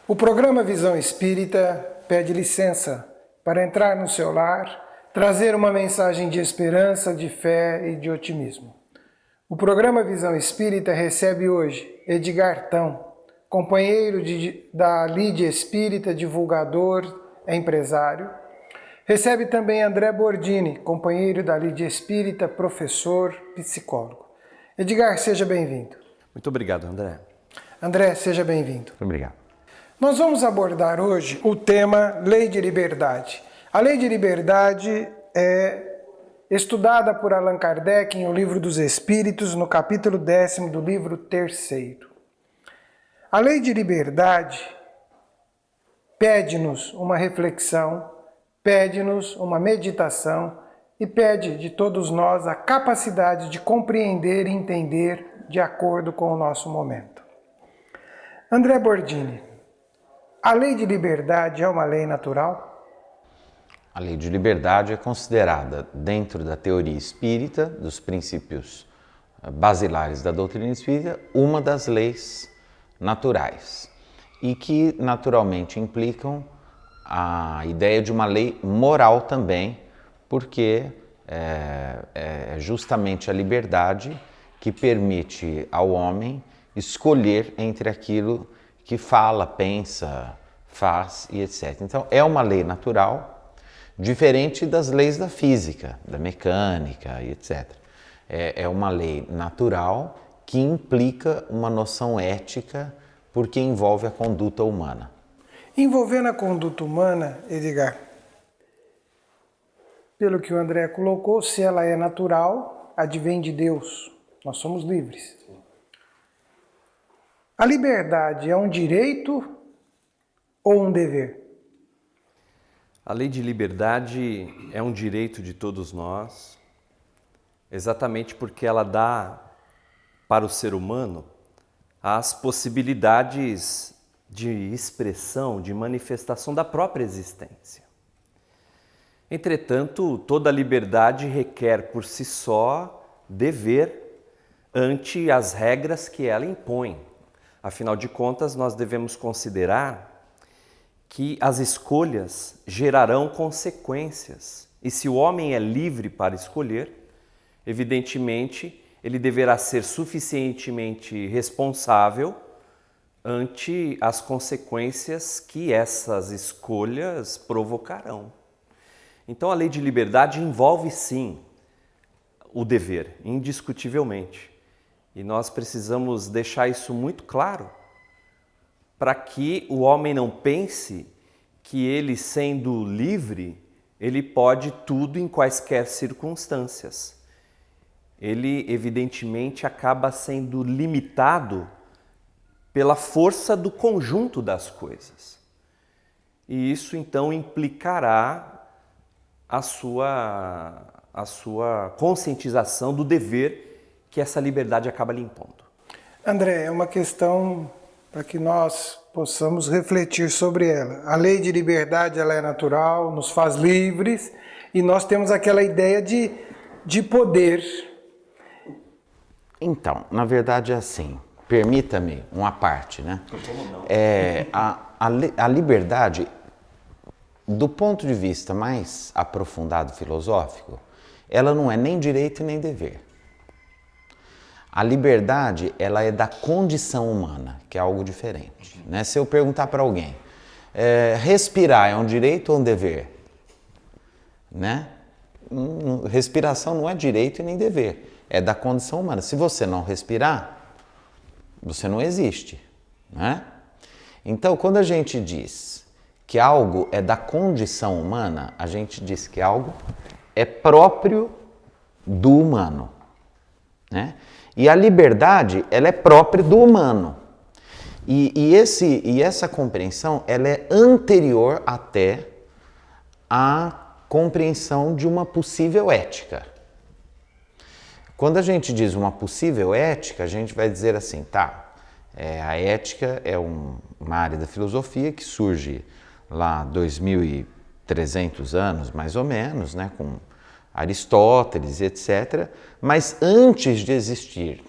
O programa Visão Espírita pede licença para entrar no seu lar, trazer uma mensagem de esperança, de fé e de otimismo. O programa Visão Espírita recebe hoje Edgar Tão, companheiro da Lídia Espírita, divulgador, empresário. Recebe também André Bordini, companheiro da Lídia Espírita, professor, psicólogo. Edgar, seja bem-vindo. Muito obrigado, André. André, seja bem-vindo. Obrigado. Nós vamos abordar hoje o tema Lei de Liberdade. A Lei de Liberdade é estudada por Allan Kardec em O Livro dos Espíritos, no capítulo 10º do livro 3º. A Lei de Liberdade pede-nos uma reflexão, pede-nos uma meditação e pede de todos nós a capacidade de compreender e entender de acordo com o nosso momento. André Bordini, a lei de liberdade é uma lei natural? A lei de liberdade é considerada, dentro da teoria espírita, dos princípios basilares da doutrina espírita, uma das leis naturais e que naturalmente implicam a ideia de uma lei moral também, porque é justamente a liberdade que permite ao homem escolher entre aquilo que fala, pensa, faz e etc. Então, é uma lei natural, diferente das leis da física, da mecânica e etc. É uma lei natural que implica uma noção ética porque envolve a conduta humana. Envolvendo a conduta humana, Edgar, pelo que o André colocou, se ela é natural, advém de Deus. Nós somos livres. A liberdade é um direito ou um dever? A lei de liberdade é um direito de todos nós, exatamente porque ela dá para o ser humano as possibilidades de expressão, de manifestação da própria existência. Entretanto, toda liberdade requer por si só dever ante as regras que ela impõe. Afinal de contas, nós devemos considerar que as escolhas gerarão consequências. E se o homem é livre para escolher, evidentemente, ele deverá ser suficientemente responsável ante as consequências que essas escolhas provocarão. Então, a lei de liberdade envolve, sim, o dever, indiscutivelmente. E nós precisamos deixar isso muito claro para que o homem não pense que ele, sendo livre, ele pode tudo em quaisquer circunstâncias. Ele, evidentemente, acaba sendo limitado pela força do conjunto das coisas. E isso, então, implicará a sua conscientização do dever que essa liberdade acaba lhe impondo. André, é uma questão para que nós possamos refletir sobre ela. A lei de liberdade ela é natural, nos faz livres e nós temos aquela ideia de poder. Então, na verdade é assim, permita-me uma parte, né? Como não? A liberdade, do ponto de vista mais aprofundado filosófico, ela não é nem direito nem dever. A liberdade, ela é da condição humana, que é algo diferente. Né? Se eu perguntar para alguém, respirar é um direito ou um dever? Né? Respiração não é direito e nem dever, é da condição humana. Se você não respirar, você não existe. Né? Então, quando a gente diz que algo é da condição humana, a gente diz que algo é próprio do humano. Né? E a liberdade, ela é própria do humano. E essa compreensão, ela é anterior até à compreensão de uma possível ética. Quando a gente diz uma possível ética, a gente vai dizer assim, tá, a ética é uma área da filosofia que surge lá 2.300 anos, mais ou menos, né, com Aristóteles, etc. Mas antes de existir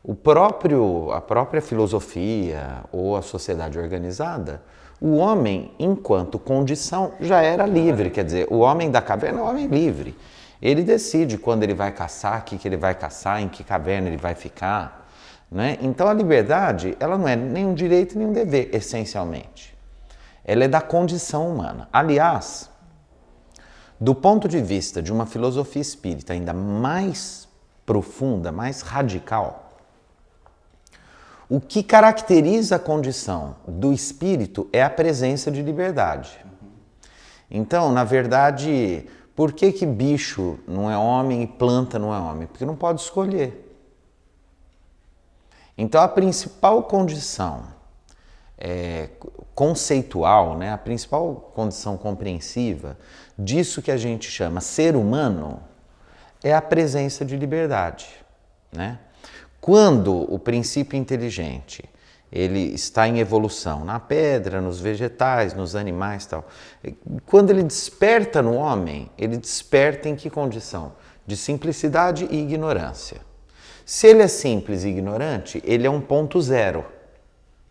A própria filosofia ou a sociedade organizada, o homem, enquanto condição, já era livre. Quer dizer, o homem da caverna é um homem livre. Ele decide quando ele vai caçar, o que ele vai caçar, em que caverna ele vai ficar. Né? Então a liberdade, ela não é nem um direito nem um dever, essencialmente. Ela é da condição humana. Aliás, do ponto de vista de uma filosofia espírita ainda mais profunda, mais radical, o que caracteriza a condição do espírito é a presença de liberdade. Então, na verdade, por que bicho não é homem e planta não é homem? Porque não pode escolher. Então, a principal condição conceitual, né, a principal condição compreensiva disso que a gente chama ser humano é a presença de liberdade, né? Quando o princípio inteligente ele está em evolução na pedra, nos vegetais, nos animais e tal, quando ele desperta no homem, ele desperta em que condição? De simplicidade e ignorância. Se ele é simples e ignorante, ele é um ponto zero,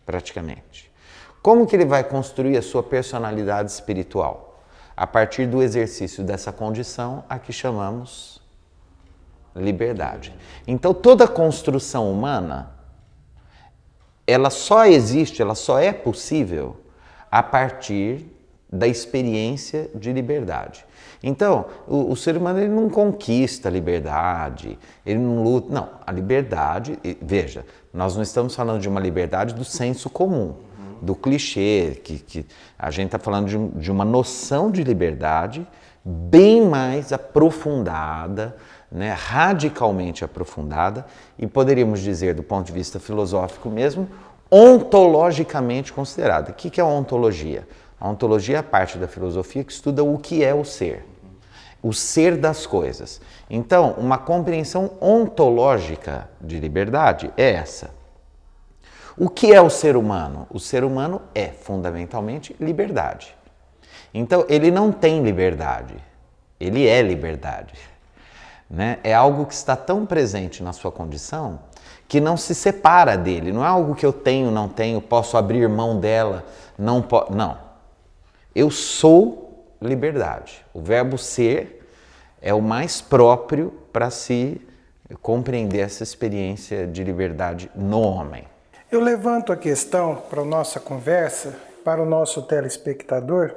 praticamente. Como que ele vai construir a sua personalidade espiritual? A partir do exercício dessa condição a que chamamos liberdade. Então, toda construção humana, ela só existe, ela só é possível a partir da experiência de liberdade. Então, o ser humano ele não conquista a liberdade, ele não luta. Não, a liberdade, veja, nós não estamos falando de uma liberdade do senso comum, do clichê, que a gente está falando de uma noção de liberdade bem mais aprofundada, né, radicalmente aprofundada, e poderíamos dizer, do ponto de vista filosófico mesmo, ontologicamente considerada. O que é a ontologia? A ontologia é a parte da filosofia que estuda o que é o ser das coisas. Então, uma compreensão ontológica de liberdade é essa. O que é o ser humano? O ser humano é, fundamentalmente, liberdade. Então, ele não tem liberdade, ele é liberdade. Né? É algo que está tão presente na sua condição que não se separa dele. Não é algo que eu tenho, não tenho, posso abrir mão dela, não posso. Não. Eu sou liberdade. O verbo ser é o mais próprio para se compreender essa experiência de liberdade no homem. Eu levanto a questão para a nossa conversa, para o nosso telespectador,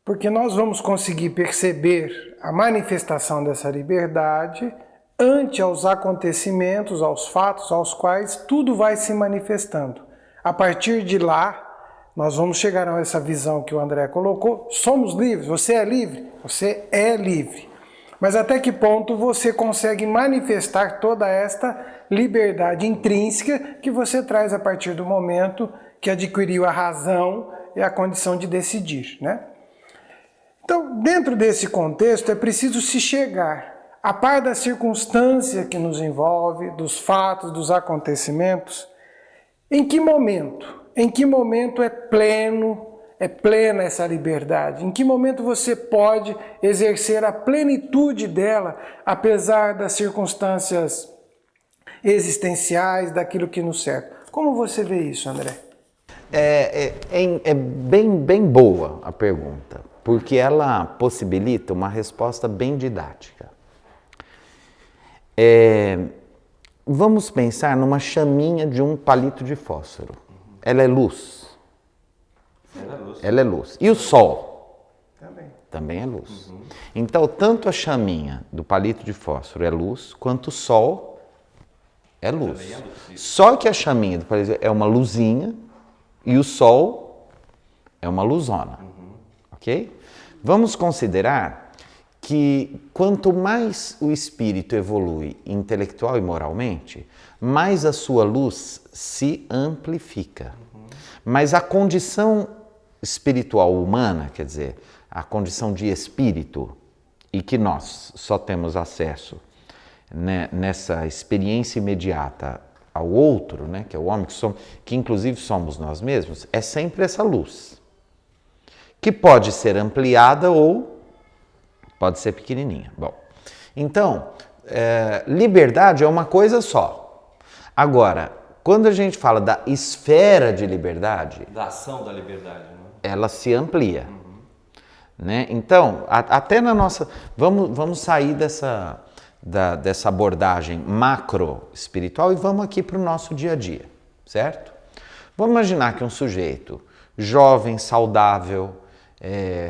porque nós vamos conseguir perceber a manifestação dessa liberdade ante aos acontecimentos, aos fatos aos quais tudo vai se manifestando. A partir de lá, nós vamos chegar a essa visão que o André colocou. Somos livres, você é livre? Você é livre. Mas até que ponto você consegue manifestar toda esta liberdade intrínseca que você traz a partir do momento que adquiriu a razão e a condição de decidir, né? Então, dentro desse contexto, é preciso se chegar, a par da circunstância que nos envolve, dos fatos, dos acontecimentos, em que momento é plena essa liberdade? Em que momento você pode exercer a plenitude dela, apesar das circunstâncias existenciais, daquilo que nos cerca? Como você vê isso, André? É bem boa a pergunta, porque ela possibilita uma resposta bem didática. Vamos pensar numa chaminha de um palito de fósforo. Ela é luz. Ela é luz. E o sol? Também é luz. Então, tanto a chaminha do palito de fósforo é luz, quanto o sol é luz. Só que a chaminha do palito é uma luzinha e o sol é uma luzona. Ok? Vamos considerar que quanto mais o espírito evolui intelectual e moralmente, mais a sua luz se amplifica. Mas a condição espiritual humana, quer dizer, a condição de espírito, e que nós só temos acesso, né, nessa experiência imediata ao outro, né, que é o homem que inclusive somos nós mesmos, é sempre essa luz, que pode ser ampliada ou pode ser pequenininha. Bom, então, liberdade é uma coisa só. Agora, quando a gente fala da esfera de liberdade, Da ação da liberdade, né? ela se amplia. Né? Então, até na nossa... Vamos sair dessa abordagem macro espiritual e vamos aqui para o nosso dia a dia, certo? Vamos imaginar que um sujeito jovem, saudável,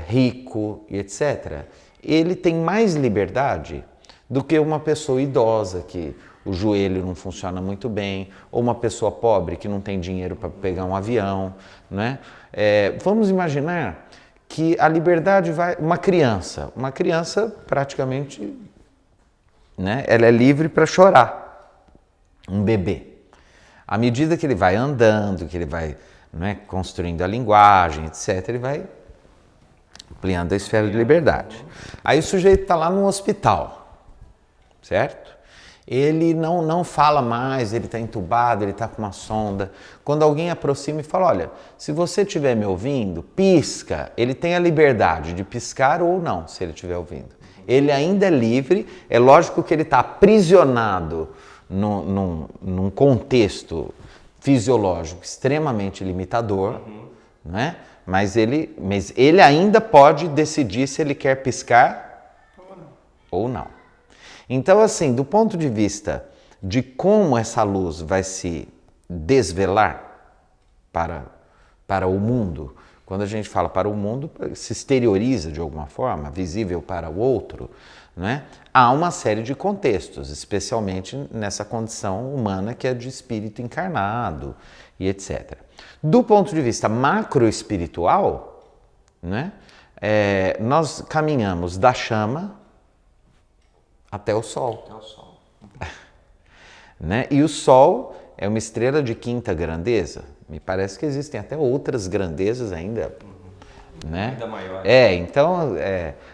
rico e etc., ele tem mais liberdade do que uma pessoa idosa que o joelho não funciona muito bem, ou uma pessoa pobre que não tem dinheiro para pegar um avião, né? Vamos imaginar que a liberdade vai... Uma criança praticamente, né, ela é livre para chorar, um bebê. À medida que ele vai andando, que ele vai, né, construindo a linguagem, etc., ele vai ampliando a esfera de liberdade. Aí o sujeito está lá no hospital, certo? Ele não fala mais, ele está entubado, ele está com uma sonda. Quando alguém aproxima e fala, olha, se você estiver me ouvindo, pisca. Ele tem a liberdade de piscar ou não, se ele estiver ouvindo. Ele ainda é livre, é lógico que ele está aprisionado num contexto fisiológico extremamente limitador, né? Mas ele ainda pode decidir se ele quer piscar ou não. Então, assim, do ponto de vista de como essa luz vai se desvelar para o mundo, quando a gente fala para o mundo, se exterioriza de alguma forma, visível para o outro, né? Há uma série de contextos, especialmente nessa condição humana que é de espírito encarnado e etc. Do ponto de vista macroespiritual, né? Nós caminhamos da chama até o Sol. Até o Sol. Né? E o Sol é uma estrela de quinta grandeza. Me parece que existem até outras grandezas ainda. Né? Ainda maior. Então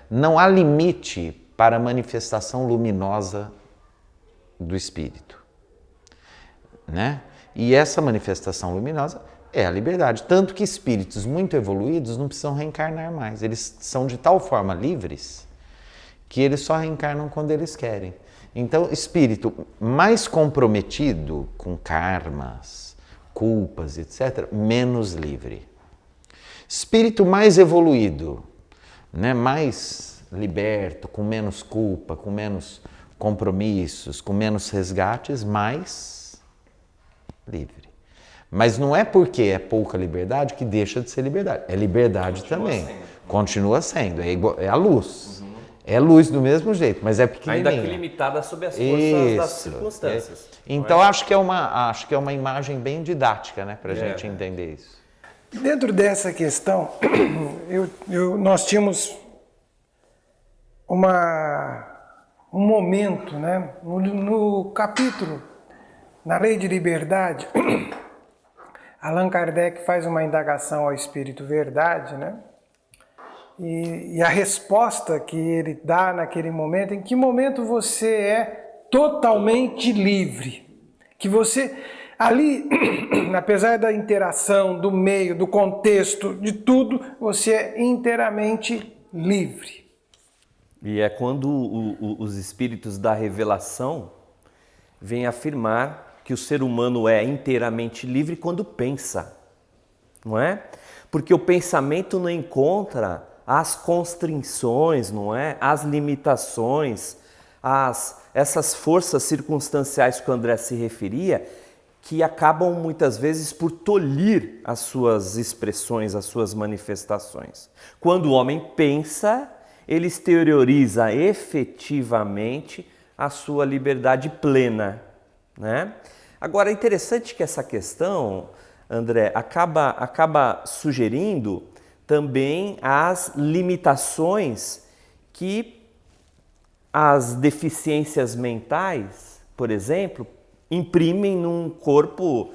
não há limite para a manifestação luminosa do Espírito. Né? E essa manifestação luminosa é a liberdade. Tanto que espíritos muito evoluídos não precisam reencarnar mais. Eles são de tal forma livres que eles só reencarnam quando eles querem. Então, espírito mais comprometido com karmas, culpas, etc., menos livre. Espírito mais evoluído, né, mais liberto, com menos culpa, com menos compromissos, com menos resgates, mais livre. Mas não é porque é pouca liberdade que deixa de ser liberdade. É liberdade também. Continua sendo. É a luz. É luz do mesmo jeito, mas é pequenininha. Ainda que limitada sob as forças das circunstâncias. Então acho que é uma imagem bem didática, né, para a gente entender isso. Dentro dessa questão, nós tínhamos um momento, né, no capítulo, na Lei de Liberdade, Allan Kardec faz uma indagação ao Espírito Verdade, né? E a resposta que ele dá naquele momento, em que momento você é totalmente livre? Que você, ali, apesar da interação, do meio, do contexto, de tudo, você é inteiramente livre. E é quando os espíritos da revelação vêm afirmar que o ser humano é inteiramente livre quando pensa, não é? Porque o pensamento não encontra as constrições, não é? As limitações, essas forças circunstanciais que o André se referia, que acabam muitas vezes por tolir as suas expressões, as suas manifestações. Quando o homem pensa, ele exterioriza efetivamente a sua liberdade plena, né? Agora, é interessante que essa questão, André, acaba sugerindo também as limitações que as deficiências mentais, por exemplo, imprimem num corpo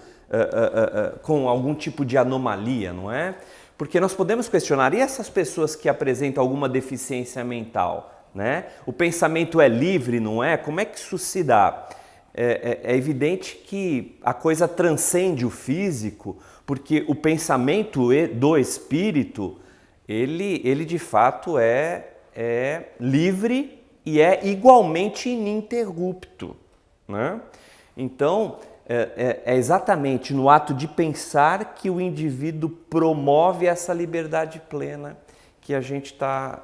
com algum tipo de anomalia, não é? Porque nós podemos questionar, e essas pessoas que apresentam alguma deficiência mental, né? O pensamento é livre, não é? Como é que isso se dá? É evidente que a coisa transcende o físico, porque o pensamento do espírito, ele de fato é livre e é igualmente ininterrupto, né? Então, é exatamente no ato de pensar que o indivíduo promove essa liberdade plena que a gente está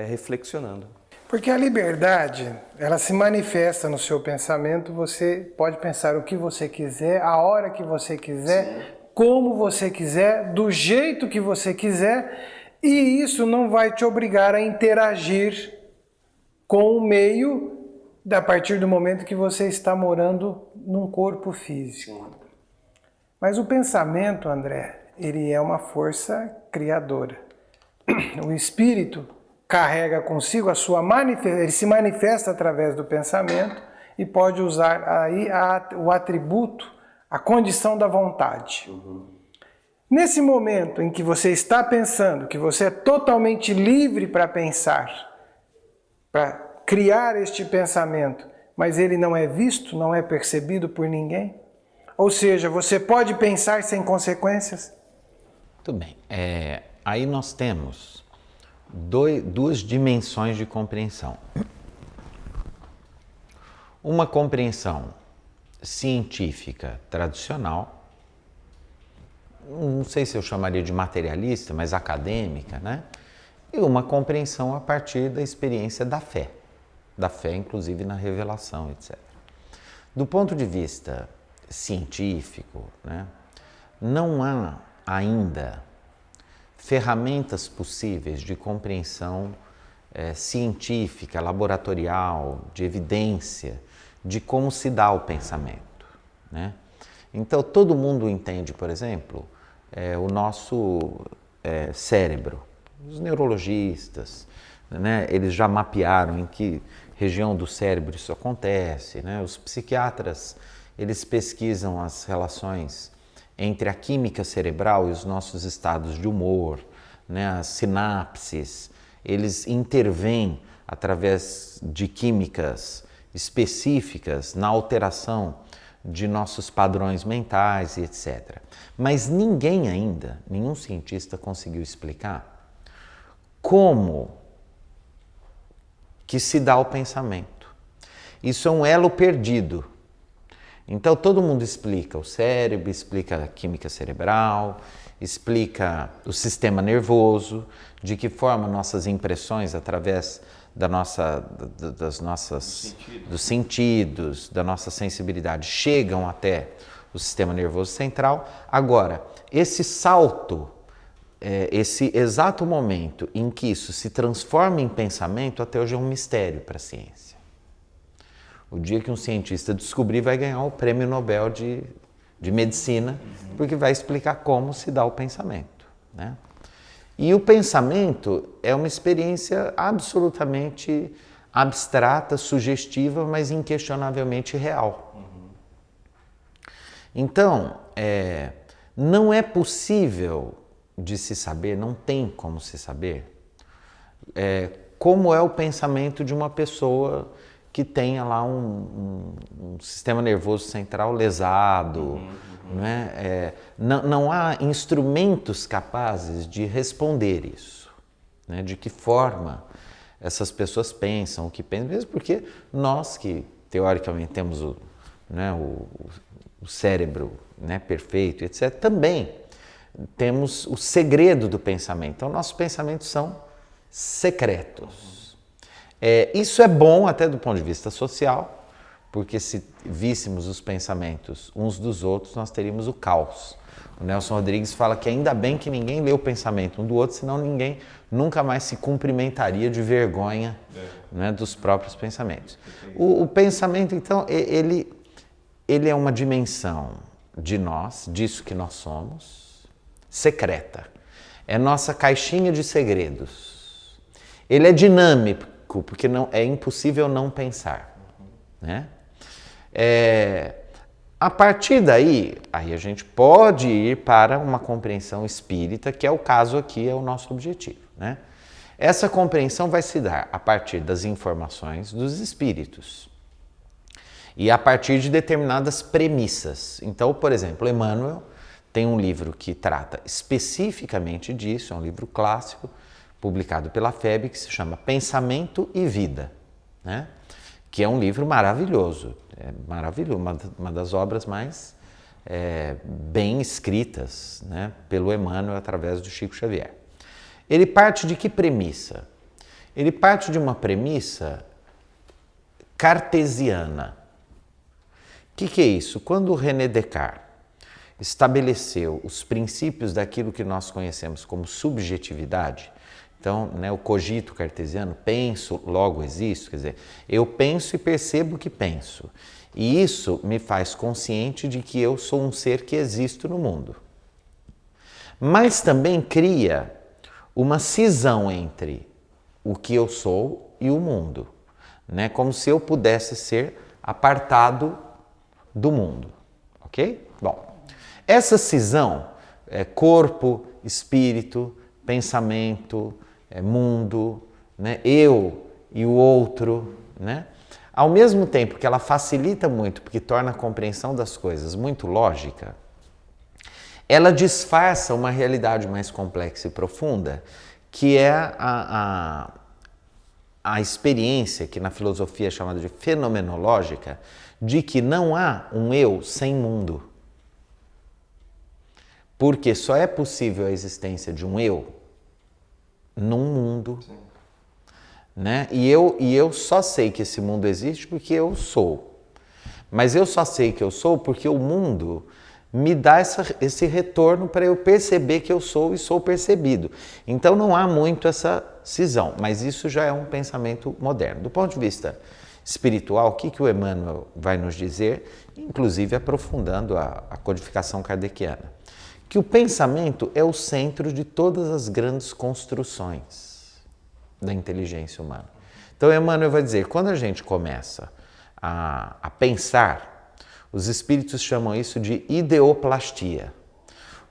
reflexionando. Porque a liberdade, ela se manifesta no seu pensamento, você pode pensar o que você quiser, a hora que você quiser, sim, como você quiser, do jeito que você quiser, e isso não vai te obrigar a interagir com o meio a partir do momento que você está morando num corpo físico. Mas o pensamento, André, ele é uma força criadora. O espírito carrega consigo a sua manifestação, ele se manifesta através do pensamento e pode usar aí o atributo, a condição da vontade. Nesse momento em que você está pensando, que você é totalmente livre para pensar, para criar este pensamento, mas ele não é visto, não é percebido por ninguém? Ou seja, você pode pensar sem consequências? Muito bem. Aí nós temos duas dimensões de compreensão. Uma compreensão científica tradicional, não sei se eu chamaria de materialista, mas acadêmica, né? E uma compreensão a partir da experiência da fé inclusive na revelação, etc. Do ponto de vista científico, né, não há ainda ferramentas possíveis de compreensão científica, laboratorial, de evidência, de como se dá o pensamento, né? Então, todo mundo entende, por exemplo, o nosso cérebro. Os neurologistas, né, eles já mapearam em que região do cérebro isso acontece, né? Os psiquiatras, eles pesquisam as relações entre a química cerebral e os nossos estados de humor, né? As sinapses, eles intervêm através de químicas específicas na alteração de nossos padrões mentais e etc. Mas ninguém ainda, nenhum cientista conseguiu explicar como que se dá o pensamento. Isso é um elo perdido. Então todo mundo explica o cérebro, explica a química cerebral, explica o sistema nervoso, de que forma nossas impressões através dos sentidos, da nossa sensibilidade chegam até o sistema nervoso central. Agora, esse salto, esse exato momento em que isso se transforma em pensamento, até hoje é um mistério para a ciência. O dia que um cientista descobrir, vai ganhar o prêmio Nobel de medicina, porque vai explicar como se dá o pensamento, né? E o pensamento é uma experiência absolutamente abstrata, sugestiva, mas inquestionavelmente real. Então, não é possível de se saber, não tem como se saber, como é o pensamento de uma pessoa que tenha lá um sistema nervoso central lesado. Né? Não há instrumentos capazes de responder isso, né? De que forma essas pessoas pensam, o que pensam, mesmo porque nós que teoricamente temos o cérebro, né, perfeito, etc., também temos o segredo do pensamento. Então, nossos pensamentos são secretos. Isso é bom até do ponto de vista social, porque se víssemos os pensamentos uns dos outros, nós teríamos o caos. O Nelson Rodrigues fala que ainda bem que ninguém lê o pensamento um do outro, senão ninguém nunca mais se cumprimentaria de vergonha, né, dos próprios pensamentos. O pensamento, então, ele é uma dimensão de nós, disso que nós somos, secreta. É nossa caixinha de segredos. Ele é dinâmico, porque é impossível não pensar, né? A partir daí, aí a gente pode ir para uma compreensão espírita, que é o caso aqui, é o nosso objetivo, né? Essa compreensão vai se dar a partir das informações dos espíritos e a partir de determinadas premissas. Então, por exemplo, Emmanuel tem um livro que trata especificamente disso, é um livro clássico, publicado pela FEB, que se chama Pensamento e Vida, né? Que é um livro maravilhoso. É maravilhoso, uma das obras mais bem escritas, né, pelo Emmanuel através do Chico Xavier. Ele parte de que premissa? Ele parte de uma premissa cartesiana. O que é isso? Quando René Descartes estabeleceu os princípios daquilo que nós conhecemos como subjetividade, então, né, o cogito cartesiano, penso, logo existo, quer dizer, eu penso e percebo que penso. E isso me faz consciente de que eu sou um ser que existo no mundo. Mas também cria uma cisão entre o que eu sou e o mundo, né? Como se eu pudesse ser apartado do mundo, ok? Bom, essa cisão é corpo, espírito, pensamento, mundo, né? Eu e o outro, né? Ao mesmo tempo que ela facilita muito, porque torna a compreensão das coisas muito lógica, ela disfarça uma realidade mais complexa e profunda, que é a experiência, que na filosofia é chamada de fenomenológica, de que não há um eu sem mundo. Porque só é possível a existência de um eu num mundo. Sim. Né? E eu só sei que esse mundo existe porque eu sou. Mas eu só sei que eu sou porque o mundo me dá esse retorno para eu perceber que eu sou e sou percebido. Então não há muito essa cisão, mas isso já é um pensamento moderno. Do ponto de vista espiritual, o que o Emmanuel vai nos dizer, inclusive aprofundando a codificação kardeciana? Que o pensamento é o centro de todas as grandes construções da inteligência humana. Então, Emmanuel vai dizer, quando a gente começa a pensar, os espíritos chamam isso de ideoplastia.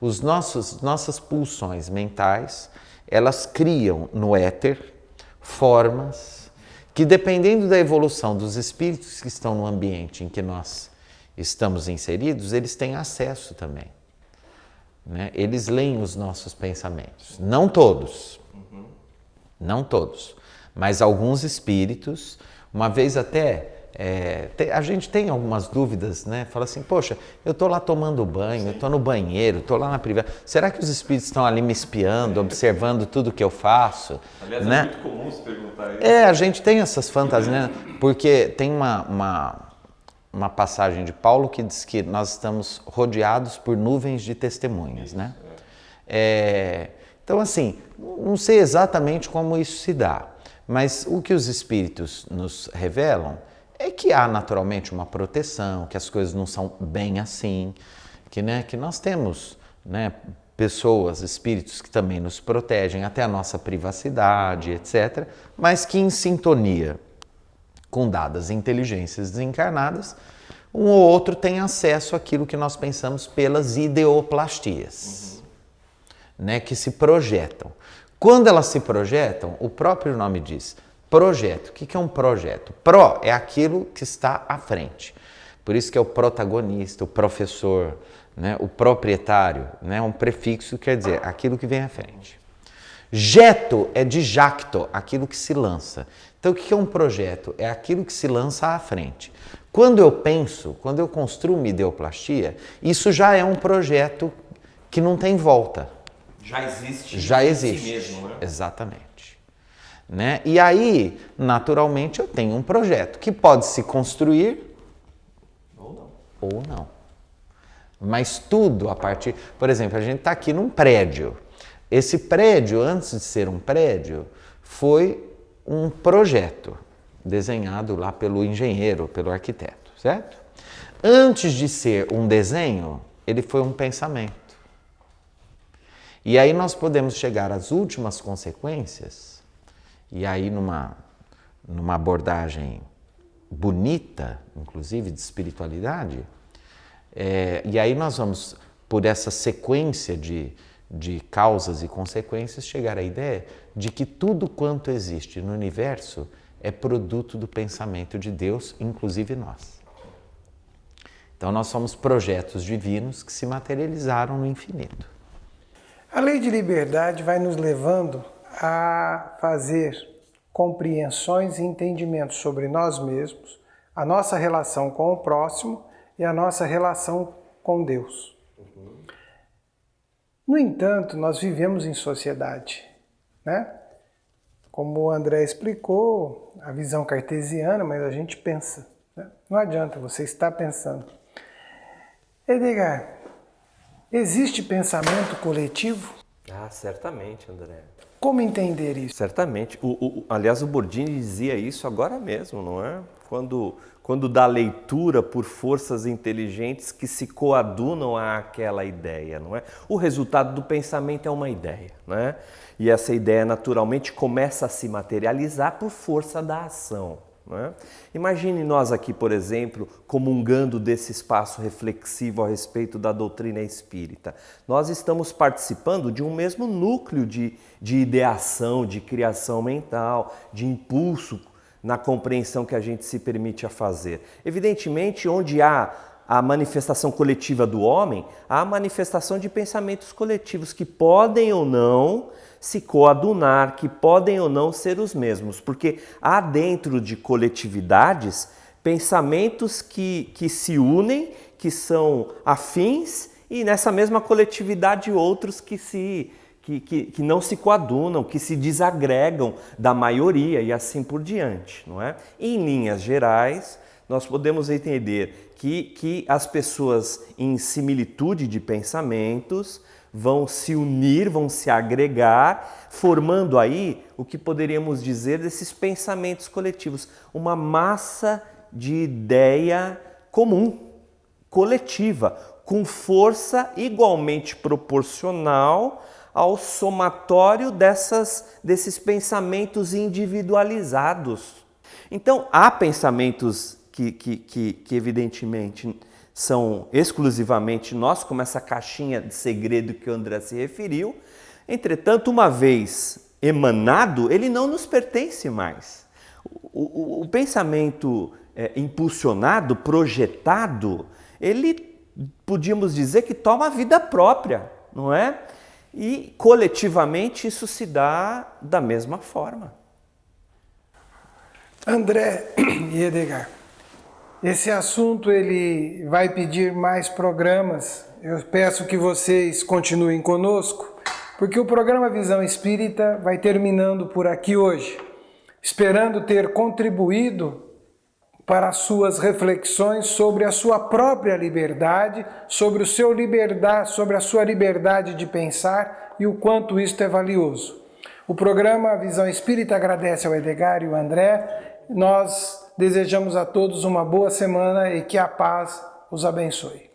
Nossas pulsões mentais, elas criam no éter formas que, dependendo da evolução dos espíritos que estão no ambiente em que nós estamos inseridos, eles têm acesso também. Né? Eles leem os nossos pensamentos. Não todos. Não todos, mas alguns espíritos, uma vez até, a gente tem algumas dúvidas, né? Fala assim, poxa, eu estou lá tomando banho, eu estou no banheiro, estou lá na privada, será que os espíritos estão ali me espiando, observando tudo que eu faço? Aliás, né? É muito comum se perguntar isso. A gente tem essas fantasias, né? Porque tem uma passagem de Paulo que diz que nós estamos rodeados por nuvens de testemunhas, né? Então, assim, não sei exatamente como isso se dá, mas o que os espíritos nos revelam é que há naturalmente uma proteção, que as coisas não são bem assim, que nós temos, né, pessoas, espíritos que também nos protegem até a nossa privacidade, etc., mas que em sintonia com dadas inteligências desencarnadas, um ou outro tem acesso àquilo que nós pensamos pelas ideoplastias. Né, que se projetam. Quando elas se projetam, o próprio nome diz, projeto. O que é um projeto? Pro é aquilo que está à frente. Por isso que é o protagonista, o professor, né, o proprietário, né, um prefixo quer dizer aquilo que vem à frente. Jeto é de jacto, aquilo que se lança. Então o que é um projeto? É aquilo que se lança à frente. Quando eu penso, quando eu construo uma ideoplastia, isso já é um projeto que não tem volta. Já existe. Já existe. Si mesmo, né? Exatamente. Né? E aí, naturalmente, eu tenho um projeto que pode se construir ou não. Mas tudo a partir... Por exemplo, a gente está aqui num prédio. Esse prédio, antes de ser um prédio, foi um projeto desenhado lá pelo engenheiro, pelo arquiteto, certo? Antes de ser um desenho, ele foi um pensamento. E aí nós podemos chegar às últimas consequências, e aí numa abordagem bonita, inclusive de espiritualidade, e aí nós vamos, por essa sequência de causas e consequências, chegar à ideia de que tudo quanto existe no universo é produto do pensamento de Deus, inclusive nós. Então nós somos projetos divinos que se materializaram no infinito. A lei de liberdade vai nos levando a fazer compreensões e entendimentos sobre nós mesmos a nossa relação com o próximo e a nossa relação com Deus. No entanto, nós vivemos em sociedade, né? Como o André explicou, a visão cartesiana, mas a gente pensa, né? Não adianta, você está pensando. Edgar, existe pensamento coletivo? Ah, certamente, André. Como entender isso? Certamente. Aliás, o Bordini dizia isso agora mesmo, não é? Quando dá leitura por forças inteligentes que se coadunam àquela ideia, não é? O resultado do pensamento é uma ideia, né? E essa ideia naturalmente começa a se materializar por força da ação, né? Imagine nós aqui, por exemplo, comungando desse espaço reflexivo a respeito da doutrina espírita. Nós estamos participando de um mesmo núcleo de ideação, de criação mental, de impulso na compreensão que a gente se permite a fazer. Evidentemente, onde há a manifestação coletiva do homem, há a manifestação de pensamentos coletivos que podem ou não se coadunar, que podem ou não ser os mesmos, porque há dentro de coletividades pensamentos que se unem, que são afins, e nessa mesma coletividade outros que não se coadunam, que se desagregam da maioria e assim por diante, não é? Em linhas gerais, nós podemos entender que as pessoas em similitude de pensamentos vão se unir, vão se agregar, formando aí o que poderíamos dizer desses pensamentos coletivos, uma massa de ideia comum, coletiva, com força igualmente proporcional ao somatório desses pensamentos individualizados. Então, há pensamentos que evidentemente são exclusivamente nossos, como essa caixinha de segredo que o André se referiu. Entretanto, uma vez emanado, ele não nos pertence mais. O pensamento impulsionado, projetado, ele, podíamos dizer que toma vida própria, não é? E coletivamente isso se dá da mesma forma. André e Edgar, esse assunto ele vai pedir mais programas. Eu peço que vocês continuem conosco, porque o programa Visão Espírita vai terminando por aqui hoje, esperando ter contribuído para as suas reflexões sobre a sua própria liberdade, sobre a sua liberdade de pensar e o quanto isto é valioso. O programa Visão Espírita agradece ao Edgar e ao André. Nós desejamos a todos uma boa semana e que a paz os abençoe.